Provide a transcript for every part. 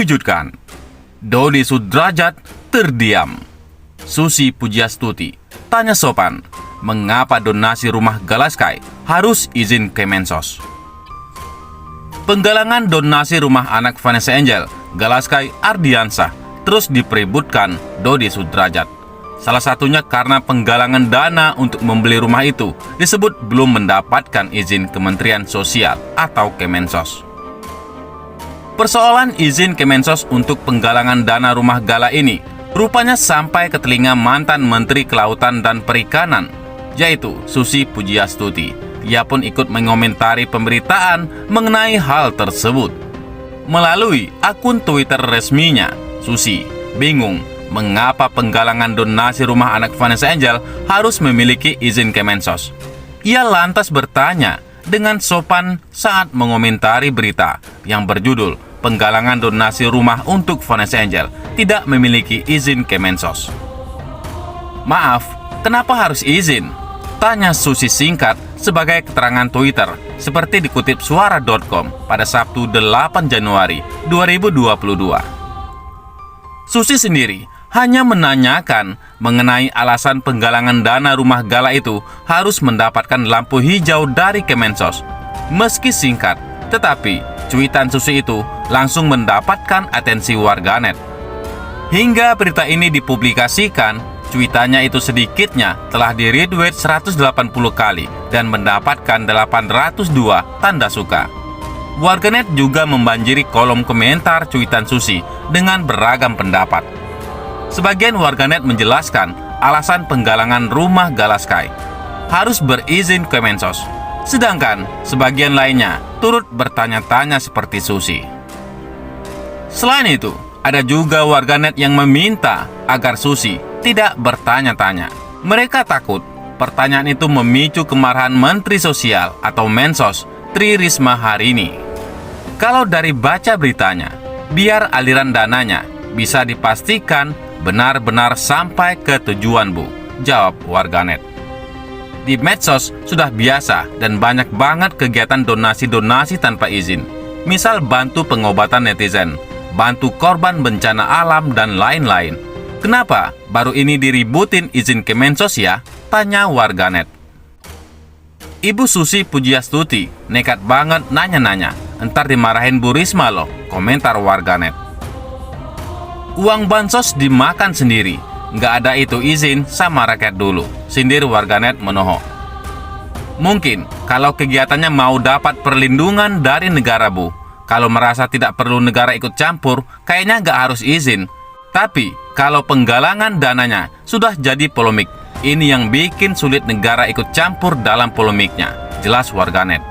Mengejutkan, Dodi Sudrajat terdiam. Susi Pujiastuti tanya sopan, mengapa donasi rumah Galaskai harus izin Kemensos? Penggalangan donasi rumah anak Vanessa Angel, Galaskai Ardiansah, terus dipeributkan Dodi Sudrajat. Salah satunya karena penggalangan dana untuk membeli rumah itu disebut belum mendapatkan izin Kementerian Sosial atau Kemensos. Persoalan izin Kemensos untuk penggalangan dana rumah Gala ini rupanya sampai ke telinga mantan Menteri Kelautan dan Perikanan, yaitu Susi Pujiastuti. Ia pun ikut mengomentari pemberitaan mengenai hal tersebut. Melalui akun Twitter resminya, Susi bingung mengapa penggalangan donasi rumah anak Vanessa Angel harus memiliki izin Kemensos. Ia lantas bertanya dengan sopan saat mengomentari berita yang berjudul penggalangan donasi rumah untuk Vanessa Angel tidak memiliki izin Kemensos. "Maaf, kenapa harus izin?" tanya Susi singkat sebagai keterangan Twitter seperti dikutip suara.com pada Sabtu 8 Januari 2022. Susi sendiri hanya menanyakan mengenai alasan penggalangan dana rumah Gala itu harus mendapatkan lampu hijau dari Kemensos. Meski singkat, tetapi cuitan Susi itu langsung mendapatkan atensi warganet. Hingga berita ini dipublikasikan, cuitannya itu sedikitnya telah di-retweet 180 kali dan mendapatkan 802 tanda suka. Warganet juga membanjiri kolom komentar cuitan Susi dengan beragam pendapat. Sebagian warganet menjelaskan alasan penggalangan rumah Galaskai harus berizin Kemensos, sedangkan sebagian lainnya turut bertanya-tanya seperti Susi. Selain itu, ada juga warganet yang meminta agar Susi tidak bertanya-tanya. Mereka takut pertanyaan itu memicu kemarahan Menteri Sosial atau Mensos Tri Risma hari ini. Kalau dari baca beritanya, biar aliran dananya bisa dipastikan benar-benar sampai ke tujuan, Bu, jawab warganet. Di medsos sudah biasa dan banyak banget kegiatan donasi-donasi tanpa izin. Misal bantu pengobatan netizen, bantu korban bencana alam, dan lain-lain. Kenapa baru ini diributin izin Kemensos ya? Tanya warganet. Ibu Susi Pujiastuti nekat banget nanya-nanya, entar dimarahin Bu Risma loh, komentar warganet. Uang bansos dimakan sendiri, nggak ada itu izin sama rakyat dulu, sindir warganet menohok. Mungkin kalau kegiatannya mau dapat perlindungan dari negara, Bu. Kalau merasa tidak perlu negara ikut campur, kayaknya nggak harus izin. Tapi kalau penggalangan dananya sudah jadi polemik, ini yang bikin sulit negara ikut campur dalam polemiknya, jelas warganet.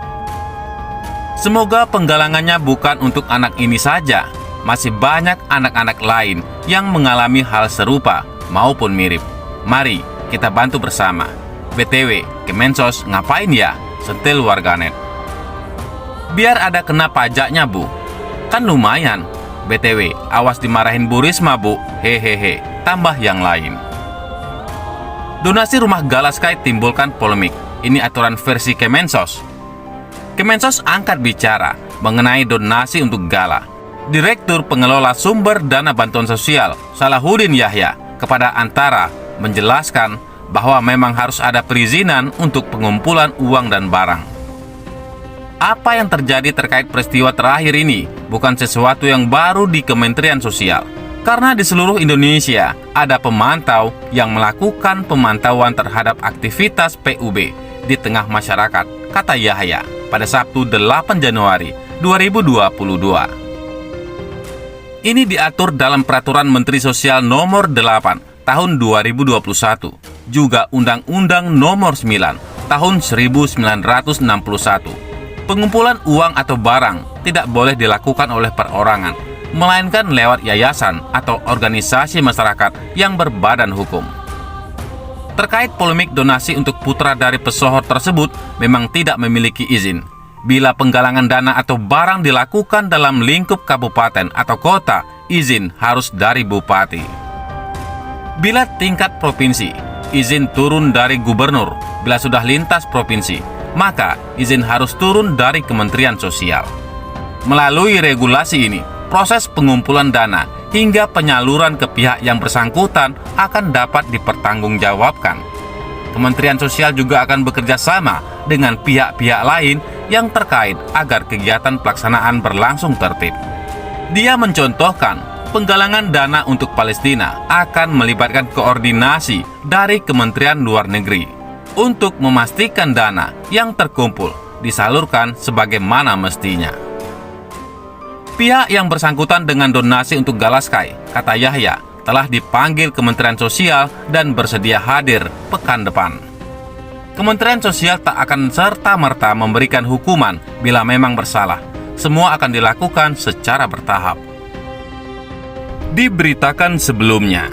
Semoga penggalangannya bukan untuk anak ini saja. Masih banyak anak-anak lain yang mengalami hal serupa maupun mirip. Mari kita bantu bersama. BTW, Kemensos ngapain ya? Sentil warganet. Biar ada kena pajaknya, Bu. Kan lumayan. BTW, awas dimarahin Bu Risma, Bu. Hehehe, tambah yang lain. Donasi rumah Galaskai timbulkan polemik. Ini aturan versi Kemensos. Kemensos angkat bicara mengenai donasi untuk Gala. Direktur Pengelola Sumber Dana Bantuan Sosial Salahuddin Yahya kepada Antara menjelaskan bahwa memang harus ada perizinan untuk pengumpulan uang dan barang. Apa yang terjadi terkait peristiwa terakhir ini bukan sesuatu yang baru di Kementerian Sosial, karena di seluruh Indonesia ada pemantau yang melakukan pemantauan terhadap aktivitas PUB di tengah masyarakat, kata Yahya pada Sabtu 8 Januari 2022. Ini diatur dalam Peraturan Menteri Sosial Nomor 8 Tahun 2021, juga Undang-Undang Nomor 9 Tahun 1961. Pengumpulan uang atau barang tidak boleh dilakukan oleh perorangan, melainkan lewat yayasan atau organisasi masyarakat yang berbadan hukum. Terkait polemik donasi untuk putra dari pesohor tersebut memang tidak memiliki izin. Bila penggalangan dana atau barang dilakukan dalam lingkup kabupaten atau kota, izin harus dari bupati. Bila tingkat provinsi, izin turun dari gubernur. Bila sudah lintas provinsi, maka izin harus turun dari Kementerian Sosial. Melalui regulasi ini, proses pengumpulan dana hingga penyaluran ke pihak yang bersangkutan akan dapat dipertanggungjawabkan. Kementerian Sosial juga akan bekerja sama dengan pihak-pihak lain yang terkait agar kegiatan pelaksanaan berlangsung tertib. Dia mencontohkan, penggalangan dana untuk Palestina akan melibatkan koordinasi dari Kementerian Luar Negeri untuk memastikan dana yang terkumpul disalurkan sebagaimana mestinya. Pihak yang bersangkutan dengan donasi untuk Galaskai, kata Yahya, telah dipanggil Kementerian Sosial dan bersedia hadir pekan depan. Kementerian Sosial tak akan serta-merta memberikan hukuman bila memang bersalah. Semua akan dilakukan secara bertahap. Diberitakan sebelumnya,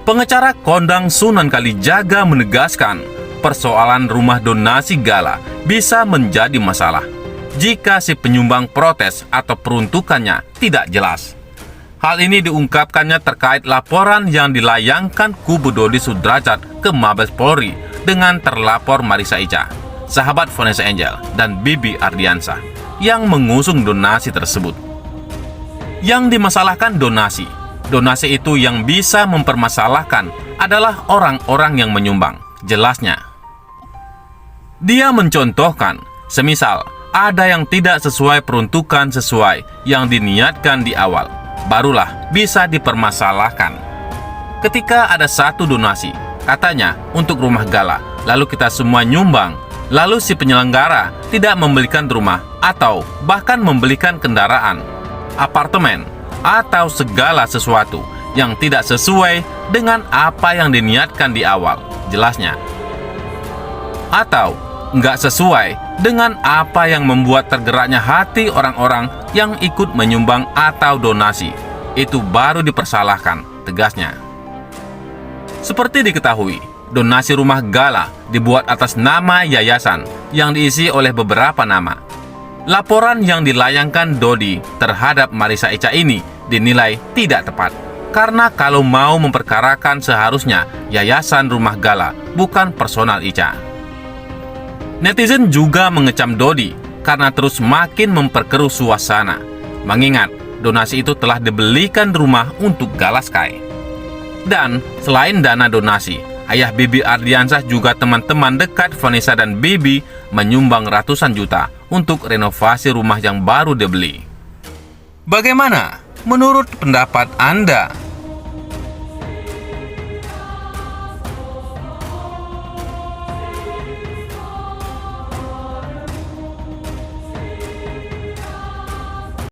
pengacara kondang Sunan Kalijaga menegaskan persoalan rumah donasi Gala bisa menjadi masalah jika si penyumbang protes atau peruntukannya tidak jelas. Hal ini diungkapkannya terkait laporan yang dilayangkan kubu Dodi Sudrajat ke Mabes Polri dengan terlapor Marissa Ica, sahabat Vanessa Angel, dan Bibi Ardiansah yang mengusung donasi tersebut. Yang dimasalahkan donasi. Donasi itu yang bisa mempermasalahkan adalah orang-orang yang menyumbang, jelasnya. Dia mencontohkan, semisal ada yang tidak sesuai peruntukan sesuai yang diniatkan di awal, barulah bisa dipermasalahkan. Ketika ada satu donasi, katanya untuk rumah Gala, lalu kita semua nyumbang, lalu si penyelenggara tidak membelikan rumah atau bahkan membelikan kendaraan, apartemen, atau segala sesuatu yang tidak sesuai dengan apa yang diniatkan di awal, jelasnya. Atau nggak sesuai dengan apa yang membuat tergeraknya hati orang-orang yang ikut menyumbang atau donasi, itu baru dipersalahkan, tegasnya. Seperti diketahui, donasi rumah Gala dibuat atas nama yayasan yang diisi oleh beberapa nama. Laporan yang dilayangkan Dodi terhadap Marissa Ica ini dinilai tidak tepat, karena kalau mau memperkarakan seharusnya yayasan rumah Gala, bukan personal Ica. Netizen juga mengecam Dodi karena terus makin memperkeruh suasana, mengingat donasi itu telah dibelikan rumah untuk Galaskai. Dan selain dana donasi, ayah Bibi Ardiansah juga teman-teman dekat Vanessa dan Bibi menyumbang ratusan juta untuk renovasi rumah yang baru dibeli. Bagaimana menurut pendapat Anda?